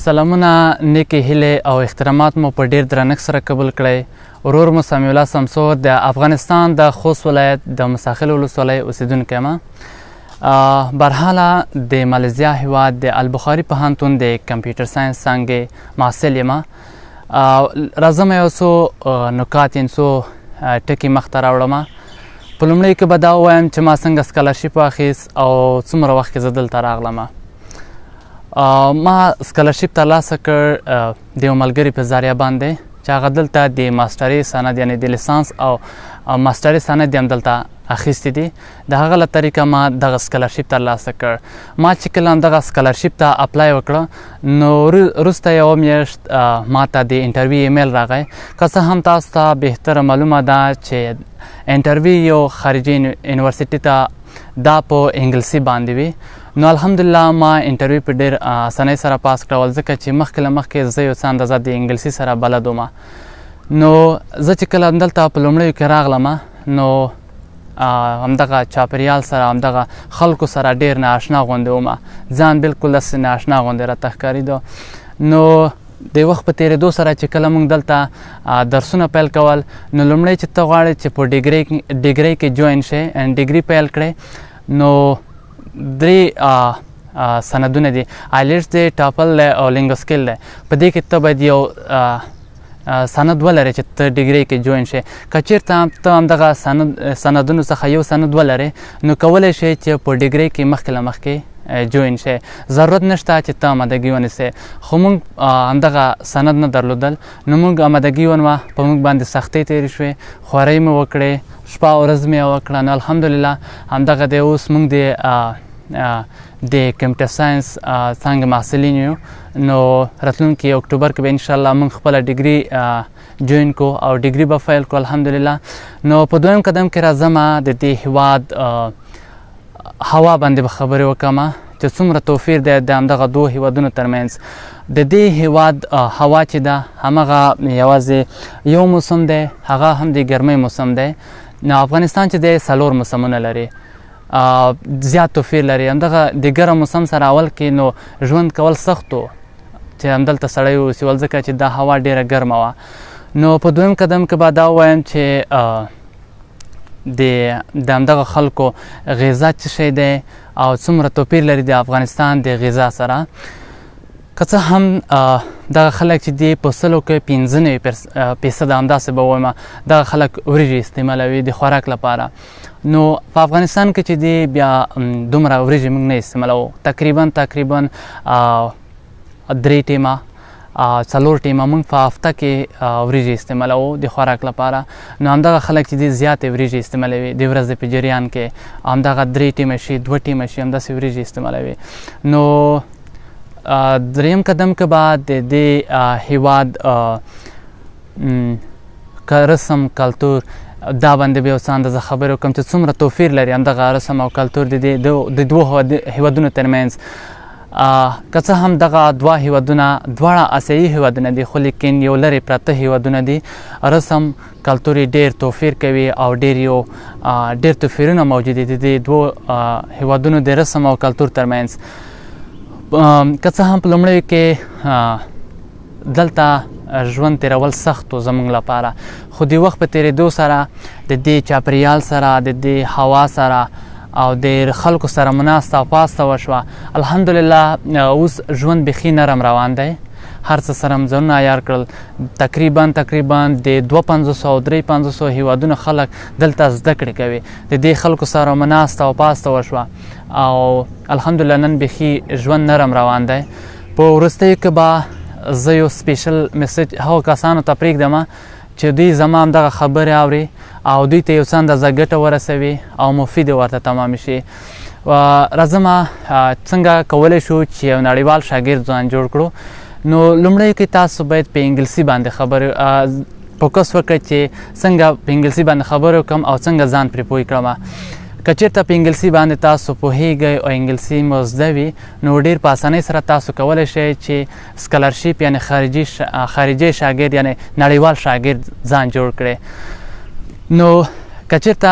سلامونه، نیکې هیلې او احترامات مو په ډیر درنښت سره قبول کړئ. ورور مو سمیع الله سمسو د افغانستان د خوست ولایت د مساخیل ولسوالۍ اوسیدونکی یم. برحاله د مالیزیا هیواد د البخاري پوهنتون د کمپیوټر ساینس څانګې محصل یم. راځم یو څو نکات یې څو ټکي مخته راوړم. په لومړي کې به دا ووایم چې ما څنګه سکالرشیپ واخیست او څومره وخت کې زه دلته راغلم. ما سکالرشیپ ترلاسه کړ د یو ملګري په ذریعه باندې چې هغه دلته د ماسټرۍ سند یعنې د لیسانس او ماسټرۍ سند یې هم دلته اخیستی دي. د هغه له طریقه ما دغه سکالرشیپ ترلاسه کړ. ما چې کله هم دغه سکالرشیپ ته اپلای وکړه نو وروسته یوه میاشت ما ته د انټرویو ایمیل راغی. که څه هم تاسو ته بهتره معلومه ده چې انټرویو یو خارجي یونیورسټي ته دا په انګلیسي باندې وي. نو الحمدلله ما انټرویو په ډېر اسانۍ سره پاس کړول ځکه چې مخکې له مخکې زه یو څه اندازه د انګلیسي سره بلد وم. نو زه چې کله دلته په لومړیو کې راغلم نو همدغه چاپریال سره همدغه خلکو سره ډېر نااشنا غوندې وم. ځان بالکل داسې نااشنا غوندې راته ښکارېده. نو د وخت په تېرېدو سره چې کله موږ دلته درسونه پیل کول نو لومړی چې ته غواړې چې په ډیګرۍ کې جوین شې ډیګري پیل کړې نو درې سندونه دي. آیلټس دی، ټاپل دی او لینګو سکیل دی. په دې کې ته باید یو سند ولرې چې ته ډیګرۍ کې جوین شې. که چېرته ته همدغه سندونو څخه یو سند ولرې نو کولی شې چې په ډیګرۍ کې مخکې له مخکې جوین شي. ضرورت نشته چې ته آمادګي ونیسې. خو موږ همدغه سند نه درلودل نو موږ آمادګي ونوه. په موږ باندې سختۍ تېرې شوې، خوارۍ مې وکړې، شپه ورځ مې وکړه. نو الحمدلله همدغه دی اوس موږ د کمپیوټر ساینس څانګې محصلین یو. نو راتلونکي اکتوبر کې به انشاءالله موږ خپله ډیګري جوین کو او ډیګري به فیل کو الحمدلله. نو په دویم قدم کې راځم د دې هیواد هوا باندې به خبرې وکړم چې څومره توفیر دی د همدغه دوه هیوادونو ترمنځ. د دې هیواد هوا چې ده همغه یوازې یو موسم دی، هغه هم د ګرمۍ موسم دی. نو افغانستان چې دی 4 موسمونه لري، زیات توفیر لري. همدغه د ګرم موسم سره اول کې نو ژوند کول سخت و چې همدلته سړی واوسي ځکه چې دا هوا ډېره ګرمه وه. نو په دویم قدم کې به دا ووایم چې د همدغه خلکو غذا څه شی دی او څومره توپیر لري د افغانستان د غذا سره. که څه هم دغه خلک چې دی په 100 کې 95% همداسې به ووایم دغه خلک وریجې استعمالوي د خوراک لپاره. نو په افغانستان کې چې دی بیا دومره وریجې موږ نه استعمالوو. تقریبا 3 ټیمه 4 ټیمه موږ په هفته کې وریجې استعمالوو د خوراک لپاره. نو همدغه خلک چې دي زیاتې وریجې استعمالوي د ورځې په جریان کې. همدغه 3 ټیمه شي 2 ټیمه شي همداسې وریجې استعمالوي. نو دریم قدم کې به د دې هیواد رسم کلتور دا باندې به یو څه اندازه خبرې وکړم چې څومره توفیر لري همدغه رسم او کلتور د دوه هیوادونو ترمنځ. که څه هم دغه دوه هیوادونه دواړه آسیایي هیوادونه دي خو لیکن یو لرې پراته هیوادونه دي. رسم کلتور یې ډېر توفیر کوي او ډېر توفیرونه موجود دي د دوه هیوادونو د رسم او کلتور ترمنځ. که څه هم په لومړیو کې دلته ژوند تېرول سخت و زموږ لپاره، خو د وخت په تېرېدو سره د دې چاپریال سره د دې هوا سره او د خلکو سره مناسته او پاسته وشوه. الحمدلله اوس ژوند بیخي نرم روان دی. هر څه سره م ځانونه عیار کړل. تقریبا د 250 او 350 هیوادونو خلک دلته زده کړې کوي. د دې خلکو سره مناسته او پاسته وشوه او الحمدلله نن بیخي ژوند نرم روان دی. په وروستیو کې به زه یو سپیشل میسج هغو کسانو ته پرېږدم چې دوی زما همدغه خبرې اوري او دوی ته یو څه اندازه ګټه ورسوي او مفید ورته تمام شي. راځم څنګه کولی شو چې یو نړیوال شاګرد ځان جوړ کړو. نو لومړی کې تاسو باید په انګلیسي باندې فوکس وکړئ چې څنګه په انګلیسي باندې خبرې وکړم او څنګه ځان پرې پوه کړم. که چېرته په انګلیسي باندې تاسو پوهیږئ او انګلیسي مو زده وي نو ډېر په اسانۍ سره تاسو کولی شئ چې سکالرشیپ یعنې خارجي شاګرد یعنې نړیوال شاګرد ځان جوړ کړئ. نو که چېرته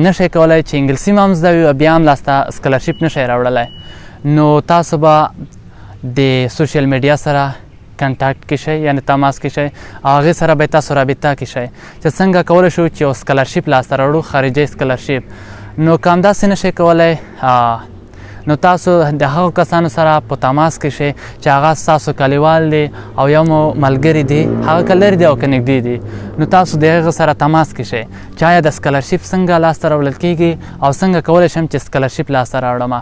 نشئ کولی چې انګلیسي مو هم زده وي بیا هم لاسته سکالرشیپ نشئ راوړلی نو تاسو به د سوشل میډیا سره کنټاکټ کې شئ یعنې تماس کې شئ او هغې سره به تاسو رابطه کې شئ چې څنګه کولی شو چې یو سکالرشپ لاسته راوړو خارجي سکالرشپ. نو که همداسې نشئ کولی نو تاسو د هغو کسانو سره په تماس کې شئ چې هغه ستاسو کلیوال دی او یا مو ملګري دي، هغه که لرې دي او که نږدې دي، نو تاسو د هغه سره تماس کې شئ چې آیا د سکالرشپ څنګه لاسته راوړل کیږي او څنګه کولی شم چې سکالرشپ لاسته راوړم.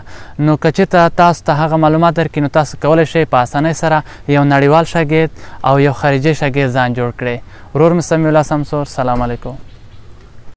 نو که چېرته تاسو ته هغه معلومات درکړي نو تاسو کولی شئ په اسانۍ سره یو نړیوال شاګرد او یو خارجي شاګرد ځان جوړ کړئ. ورور مې سمیع الله سمسور، سلام علیکم.